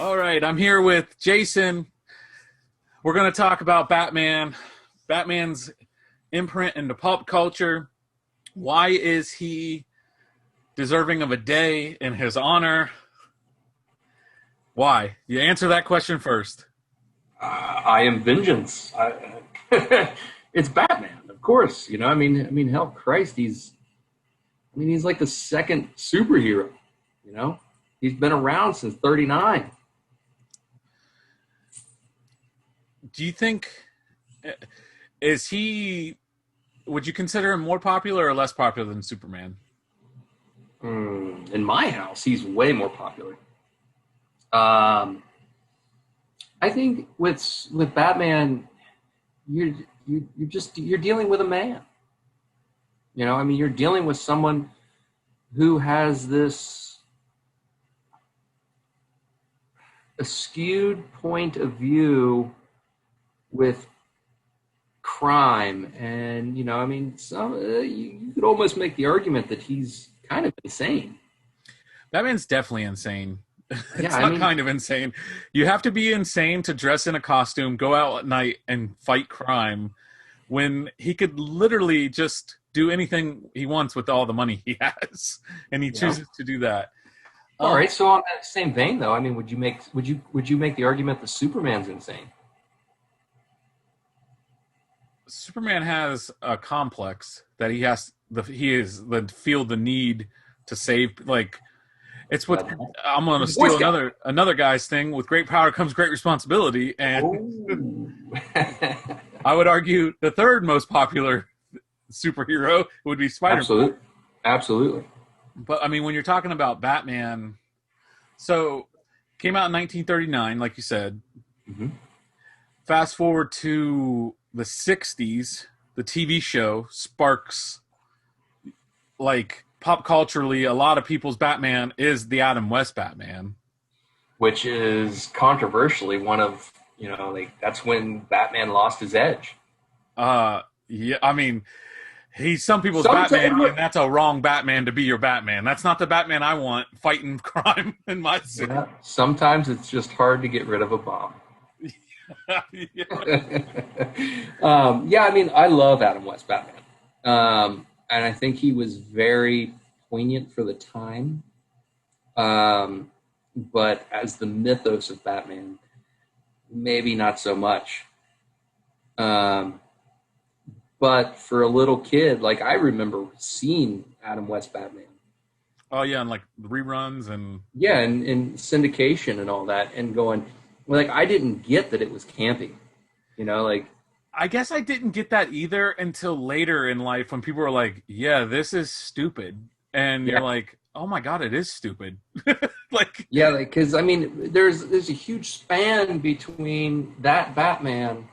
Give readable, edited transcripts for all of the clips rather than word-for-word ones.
All right, I'm here with Jason. We're going to talk about Batman, Batman's imprint into pop culture. Why is he deserving of a day in his honor? Why? You answer that question first. I am vengeance. It's Batman, of course. Hell, Christ, he's like the second superhero. You know, he's been around since '39. Do you think is he? Would you consider him more popular or less popular than Superman? In my house, he's way more popular. Um, I think with Batman, you're dealing with a man. You're dealing with someone who has this skewed point of view with crime, and you could almost make the argument that he's kind of insane. Batman's definitely insane. It's Yeah, not kind of insane. You have to be insane to dress in a costume, go out at night, and fight crime when he could literally just do anything he wants with all the money he has, and he yeah. chooses to do that. All right. So on that same vein, though, would you make the argument that Superman's insane? Superman has a complex that he feel the need to save. Like it's what Uh, I'm going to he's a Boy steal Scout. another guy's thing. With great power comes great responsibility, and Oh. I would argue the third most popular superhero would be Spider-Man. Absolutely. Absolutely. But I mean, when you're talking about Batman, so came out in 1939, like you said. Hmm. Fast forward to the 60s, the TV show sparks like pop culturally. A lot of people's Batman is the Adam West Batman. Which is controversially one of, that's when Batman lost his edge. Yeah, I mean, he's some people's Sometimes, Batman, and that's a wrong Batman to be your Batman. That's not the Batman I want fighting crime in my city. yeah, sometimes it's just hard to get rid of a bomb. Yeah. I love Adam West Batman. And I think he was very poignant for the time. But as the mythos of Batman, maybe not so much. But for a little kid, like I remember seeing Adam West Batman. Oh yeah, and like reruns and Yeah, and syndication and all that, and going, like, I didn't get that it was campy. Like, I guess I didn't get that either until later in life when people were like, "Yeah, this is stupid," and yeah, you're like, "Oh my god, it is stupid." Like, yeah, like, because there's a huge span between that Batman,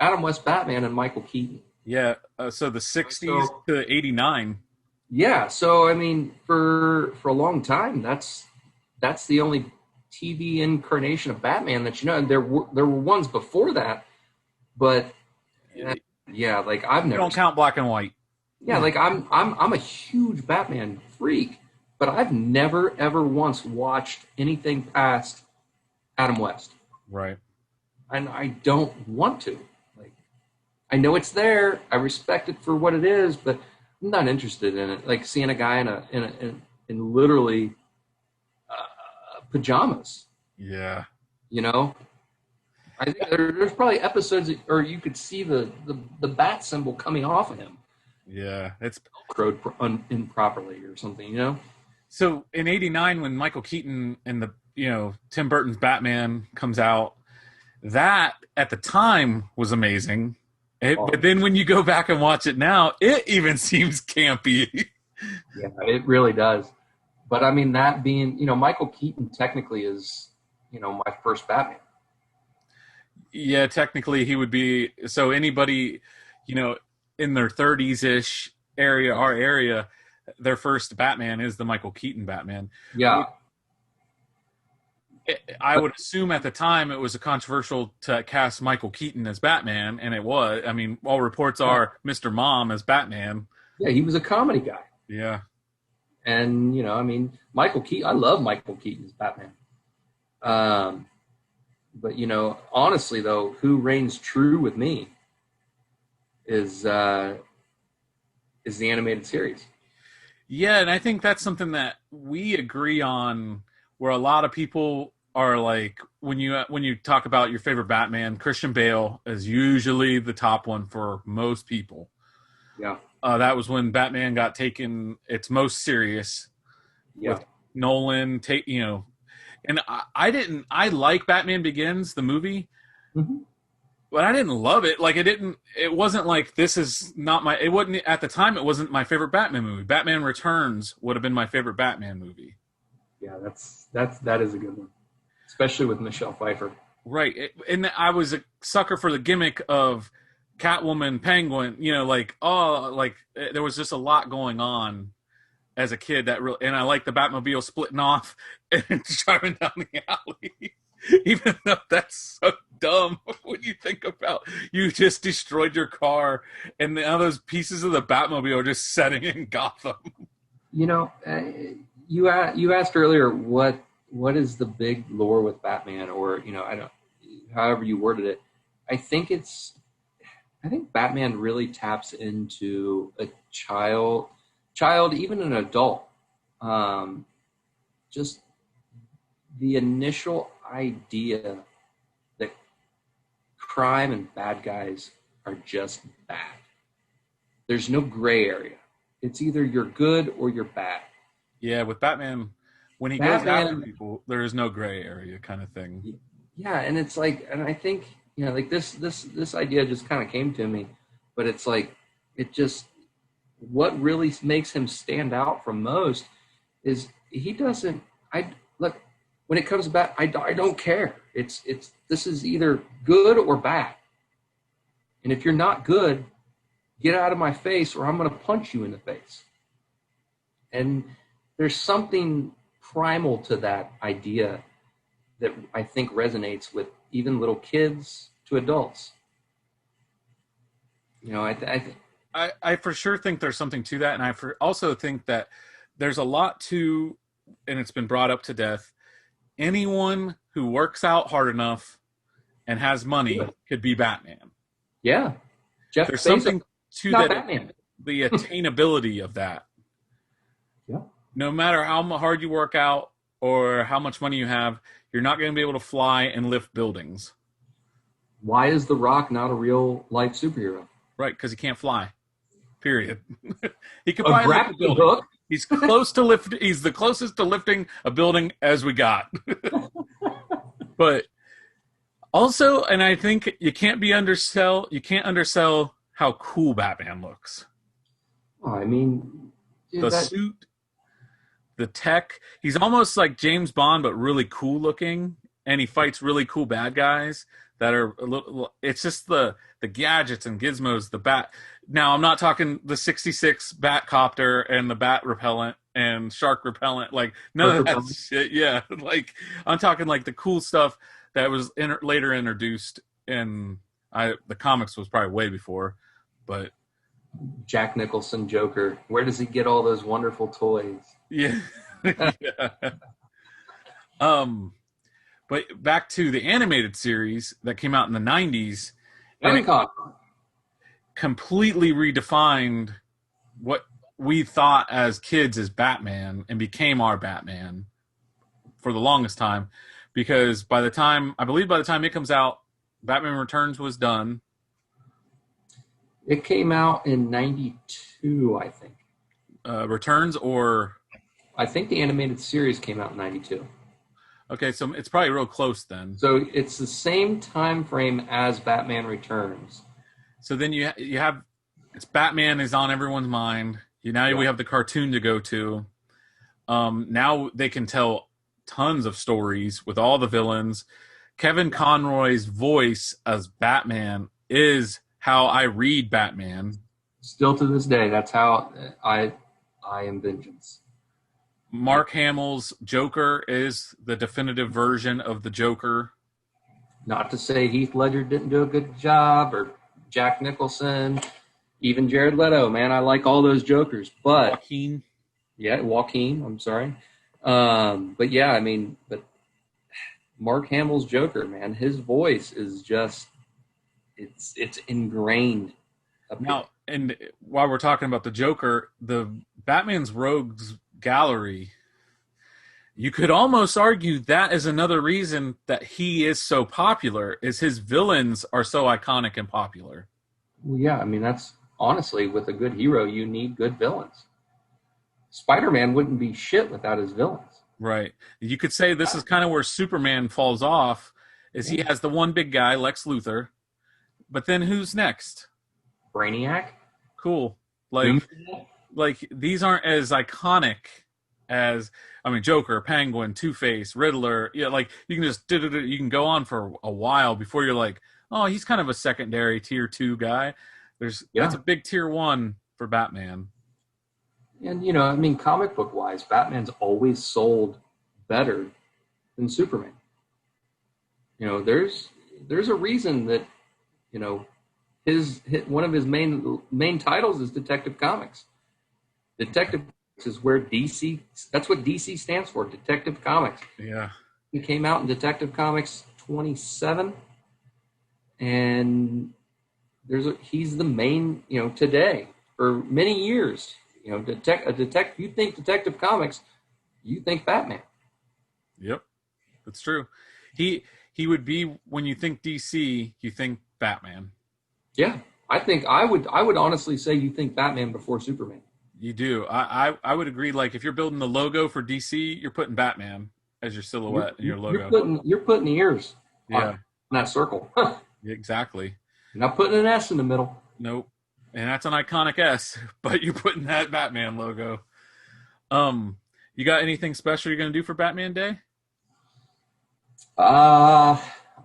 Adam West Batman, and Michael Keaton. yeah. So the '60s So to '89. yeah, so for a long time, that's the only TV incarnation of Batman that you know. And there were ones before that, but uh, You yeah, like I've never. don't count black and white, Yeah, like I'm a huge Batman freak, but I've never ever once watched anything past Adam West, right? and I don't want to. Like, I know it's there, I respect it for what it is, but I'm not interested in it. Like seeing a guy in literally pajamas, Yeah, you know. I think there's probably episodes, or you could see the bat symbol coming off of him, yeah. It's crowed improperly or something, you know. so in '89 when Michael Keaton and the Tim Burton's Batman comes out, that at the time was amazing. But then when you go back and watch it now, it even seems campy. Yeah, it really does. But I mean, that being, Michael Keaton technically is, my first Batman. Yeah, technically he would be. So anybody, in their 30s ish area, our area, their first Batman is the Michael Keaton Batman. Yeah. I But would assume at the time it was a controversial to cast Michael Keaton as Batman, and it was. I mean, all reports yeah, are Mr. Mom as Batman. yeah, he was a comedy guy. Yeah. And, Michael Keaton, I love Michael Keaton as Batman. But honestly though, who reigns true with me is the animated series. Yeah, and I think that's something that we agree on, where a lot of people are like, when you talk about your favorite Batman, Christian Bale is usually the top one for most people. Yeah, That was when Batman got taken its most serious yeah. with Nolan. And I didn't. I like Batman Begins, the movie, Hmm. but I didn't love it. Like, it didn't. It wasn't like, this is not my. It wasn't at the time. It wasn't my favorite Batman movie. Batman Returns would have been my favorite Batman movie. Yeah, that is a good one, especially with Michelle Pfeiffer. Right. And I was a sucker for the gimmick of Catwoman, Penguin. Like, oh, like, there was just a lot going on as a kid, that really, and I like the Batmobile splitting off and driving down the alley. Even though that's so dumb when you think about, you just destroyed your car, and now those pieces of the Batmobile are just setting in Gotham. You know, you asked earlier what is the big lore with Batman, or I don't, however you worded it. I think it's I think Batman really taps into a child, even an adult. Um, just the initial idea that crime and bad guys are just bad. There's no gray area. It's either you're good or you're bad. Yeah, with Batman, when he goes after Batman, people, there is no gray area kind of thing. yeah, and it's like, and I think like this idea just kind of came to me, but it's like it just what really makes him stand out from most is he doesn't. I look when it comes back. I don't care. It's this is either good or bad, and if you're not good, get out of my face, or I'm going to punch you in the face. And there's something primal to that idea that I think resonates with even little kids to adults. I for sure think there's something to that, and also think that there's a lot to, and it's been brought up to death. Anyone who works out hard enough and has money could be Batman. Yeah, Jeff There's Bezos, something to not that, Batman. the attainability of that. Yeah. No matter how hard you work out or how much money you have, you're not going to be able to fly and lift buildings. Why is The Rock not a real life superhero? Right, because he can't fly. Period. He could A probably lift a grappling building. hook? He's close to lift. He's the closest to lifting a building as we got. But also, and I think you can't undersell how cool Batman looks. Oh, I mean, dude, The suit, the tech. He's almost like James Bond, but really cool looking, and he fights really cool bad guys that are a little. It's just the gadgets and gizmos. The bat. Now, I'm not talking the '66 Batcopter and the bat repellent and shark repellent. Like, none of that shit. Yeah, like, I'm talking like the cool stuff that was later introduced in the comics, was probably way before, but Jack Nicholson Joker. Where does he get all those wonderful toys? yeah. Yeah. But back to the animated series that came out in the '90s, and it completely redefined what we thought as kids as Batman, and became our Batman for the longest time. Because by the time it comes out, Batman Returns was done. It came out in '92, I think. Returns, or I think the animated series came out in '92. okay, so it's probably real close then. So it's the same time frame as Batman Returns. So then you have, it's Batman is on everyone's mind. We have the cartoon to go to. Now they can tell tons of stories with all the villains. Kevin Conroy's voice as Batman is how I read Batman. Still to this day, that's how I am Vengeance. Mark Hamill's Joker is the definitive version of the Joker. Not to say Heath Ledger didn't do a good job, or Jack Nicholson, even Jared Leto. Man, I like all those Jokers, but Joaquin. I'm sorry, but yeah, I mean, but Mark Hamill's Joker, man. His voice is just it's ingrained up here. Now, and while we're talking about the Joker, the Batman's Rogues Gallery, you could almost argue that is another reason that he is so popular, is his villains are so iconic and popular. Well, yeah, I mean that's honestly with a good hero, you need good villains. Spider-Man wouldn't be shit without his villains. Right. You could say this is kind of where Superman falls off, is he has the one big guy, Lex Luthor, but then who's next? Brainiac? Cool. Like these aren't as iconic as, I mean, Joker, Penguin, Two-Face, Riddler. Yeah, like you can just you can go on for a while before you're like, oh, he's kind of a secondary tier 2 guy. That's a big tier 1 for Batman. And you know, I mean, comic book wise, Batman's always sold better than Superman. You know, there's a reason that, you know, his one of his main titles is Detective Comics. Detective Comics is where DC. That's what DC stands for, Detective Comics. Yeah. He came out in Detective Comics 27, and he's the main. You know, today for many years. You know, you think Detective Comics, you think Batman. Yep, that's true. He would be, when you think DC, you think Batman. Yeah, I think I would honestly say you think Batman before Superman. You do. I would agree. Like if you're building the logo for DC, you're putting Batman as your silhouette in your logo. You're putting ears. Yeah. On that circle. Exactly. You're not putting an S in the middle. Nope. And that's an iconic S, but you're putting that Batman logo. You got anything special you're going to do for Batman Day? I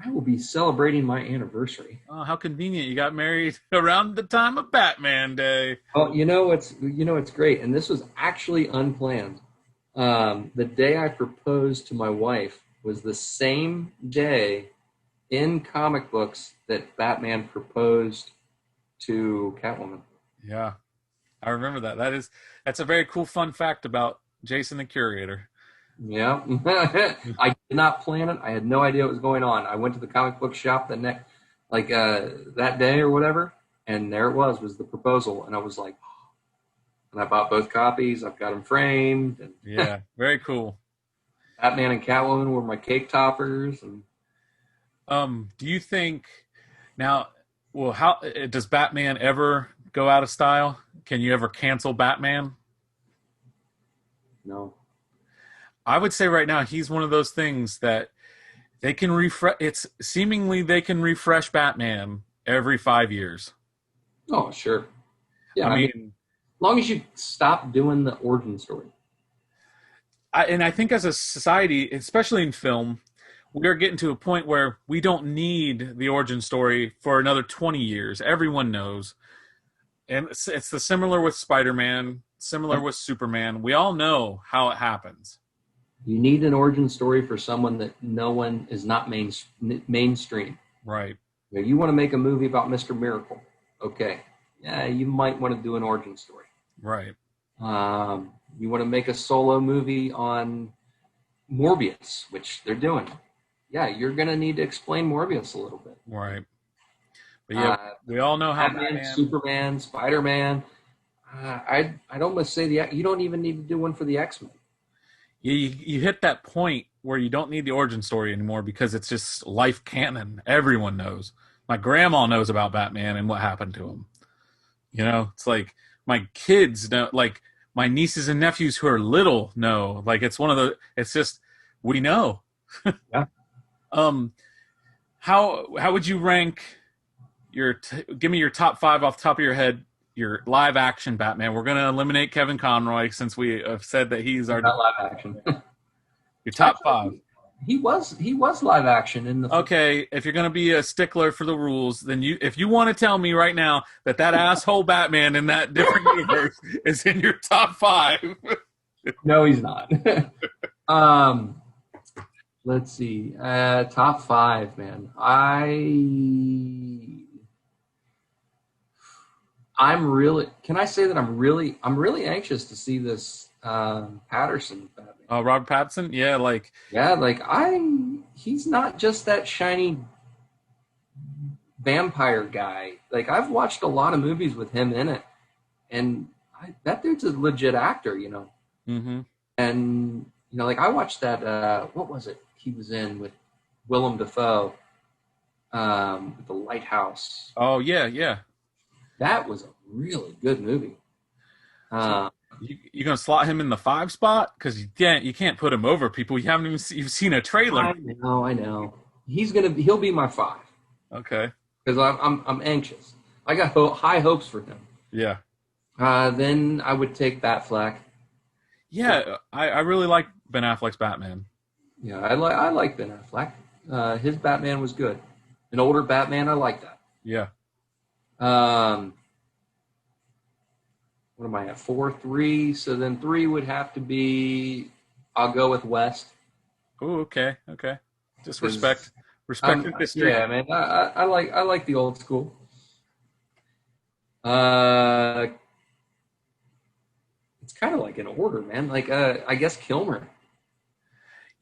will be celebrating my anniversary. Oh, how convenient! You got married around the time of Batman Day. Oh, it's great, and this was actually unplanned. The day I proposed to my wife was the same day in comic books that Batman proposed to Catwoman. Yeah, I remember that. That's a very cool fun fact about Jason the Curator. Yeah. I did not plan it. I had no idea what was going on. I went to the comic book shop that day or whatever, and there it was the proposal, and I was like, and I bought both copies. I've got them framed. And yeah, very cool. Batman and Catwoman were my cake toppers. And do you think now? Well, how does Batman ever go out of style? Can you ever cancel Batman? No. I would say right now he's one of those things that they can refresh. They can refresh Batman every 5 years. Oh, sure. Yeah, I mean, as long as you stop doing the origin story. I think as a society, especially in film, we are getting to a point where we don't need the origin story for another 20 years. Everyone knows. And it's the similar with Spider-Man, similar with Superman. We all know how it happens. You need an origin story for someone that no one is not mainstream. Right. You want to make a movie about Mr. Miracle. Okay. Yeah, you might want to do an origin story. Right. You want to make a solo movie on Morbius, which they're doing. Yeah, you're going to need to explain Morbius a little bit. Right. But yeah, we all know how Batman, Superman, Spider-Man. I'd almost say you don't even need to do one for the X-Men. You hit that point where you don't need the origin story anymore because it's just life canon. Everyone knows. My grandma knows about Batman and what happened to him. You know, it's like my kids know, like my nieces and nephews who are little know. Like it's it's just, we know. Yeah. How would you rank give me your top 5 off the top of your head, your live action Batman? We're going to eliminate Kevin Conroy since we have said that he's our not live action. Your top 5. He was live action in the. Okay, if you're going to be a stickler for the rules, then if you want to tell me right now that asshole Batman in that different universe is in your top 5. No, he's not. Let's see. Top 5, man. I'm really. Can I say that I'm really anxious to see this Patterson Batman? Robert Pattinson. Yeah, like Yeah, like he's not just that shiny vampire guy. Like I've watched a lot of movies with him in it, and that dude's a legit actor, you know. hmm And like I watched that. What was it? He was in with Willem Dafoe, The Lighthouse. Oh yeah, yeah. That was a really good movie. So Uh, you gonna slot him in the 5 spot? Because you can't put him over people. You haven't even you've seen a trailer. I know. He'll be my 5 Okay. because I'm anxious. I got high hopes for him. Yeah. Then I would take Batfleck. Yeah, I really like Ben Affleck's Batman. Yeah, I like Ben Affleck. His Batman was good. An older Batman, I like that. Yeah. Um, what am I at? 4, 3. So then 3 would have to be. I'll go with West. Oh, okay, okay. Just respect the history. Yeah, man. I like the old school. It's kind of like an order, man. Like I guess Kilmer.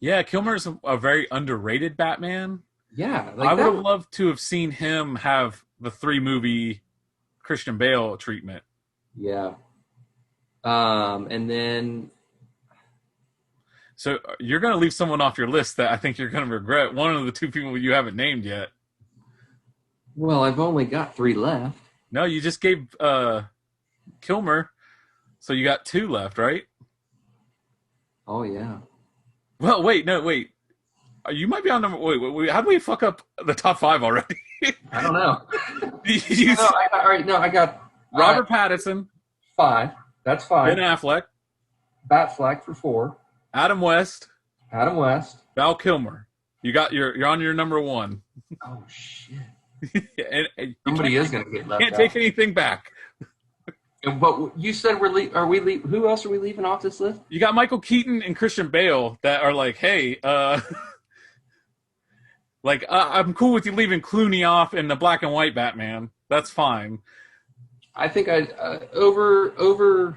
Yeah, Kilmer's a very underrated Batman. Yeah, I would have loved to have seen him have the 3-movie Christian Bale treatment. Yeah. And then So you're going to leave someone off your list that I think you're going to regret. One of the 2 people you haven't named yet. well, I've only got 3 left. No, you just gave Kilmer, so you got 2 left, right? Oh yeah. Well, wait. You might be on number. Wait. How do we fuck up the top 5 already? I don't know. You, I got Robert Pattinson, 5. That's 5. Ben Affleck, Batfleck for 4. Adam West, Adam West. Val Kilmer. You're on your number 1. Oh shit. and Somebody is going to get left can't out. take anything back. But you said who else are we leaving off this list? You got Michael Keaton and Christian Bale that are like, hey, I'm cool with you leaving Clooney off in the black and white Batman. That's fine. I think over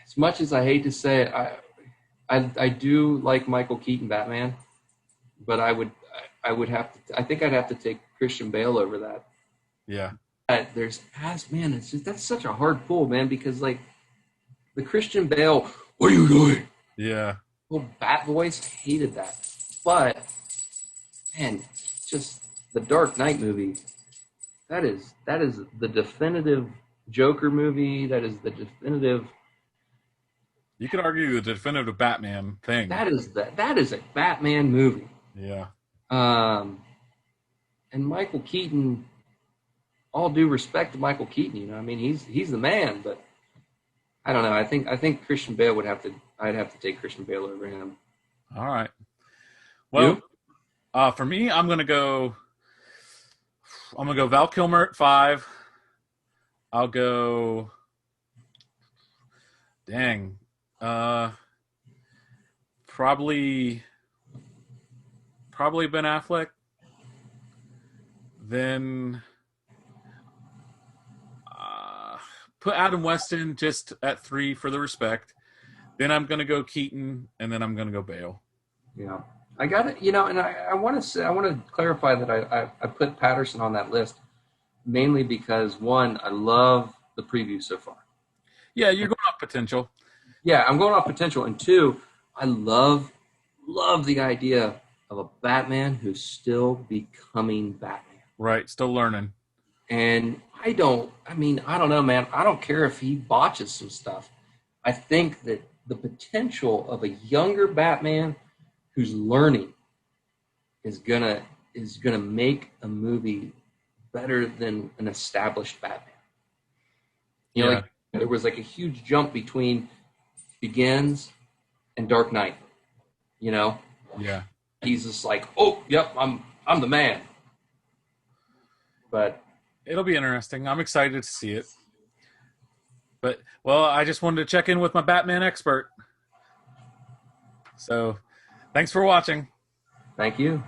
as much as I hate to say it, I do like Michael Keaton Batman, but I would have to. I think I'd have to take Christian Bale over that. Yeah. It's just that's such a hard pull, man, because like the Christian Bale, what are you doing? Yeah. Well, Bat voice, hated that, but man, just the Dark Knight movie. That is the definitive Joker movie. That is the definitive. You could argue the definitive Batman thing. That is a Batman movie. Yeah. And Michael Keaton. All due respect to Michael Keaton, I mean, he's the man, but I don't know. I think Christian Bale I'd have to take Christian Bale over him. All right. Well, for me, I'm gonna go Val Kilmer at 5. I'll go. Dang. Probably Ben Affleck. Then. Put Adam West in just at 3 for the respect. Then I'm going to go Keaton, and then I'm going to go Bale. Yeah, I got it. And I want to clarify that I put Patterson on that list mainly because 1, I love the preview so far. Yeah, you're going off potential. Yeah, I'm going off potential, and 2, I love the idea of a Batman who's still becoming Batman. Right, still learning. And I don't know, man. I don't care if he botches some stuff. I think that the potential of a younger Batman who's learning is gonna make a movie better than an established Batman. Like there was like a huge jump between Begins and Dark Knight. Yeah. He's just like, oh, yep, I'm the man. But it'll be interesting. I'm excited to see it. But, well, I just wanted to check in with my Batman expert. So, thanks for watching. Thank you.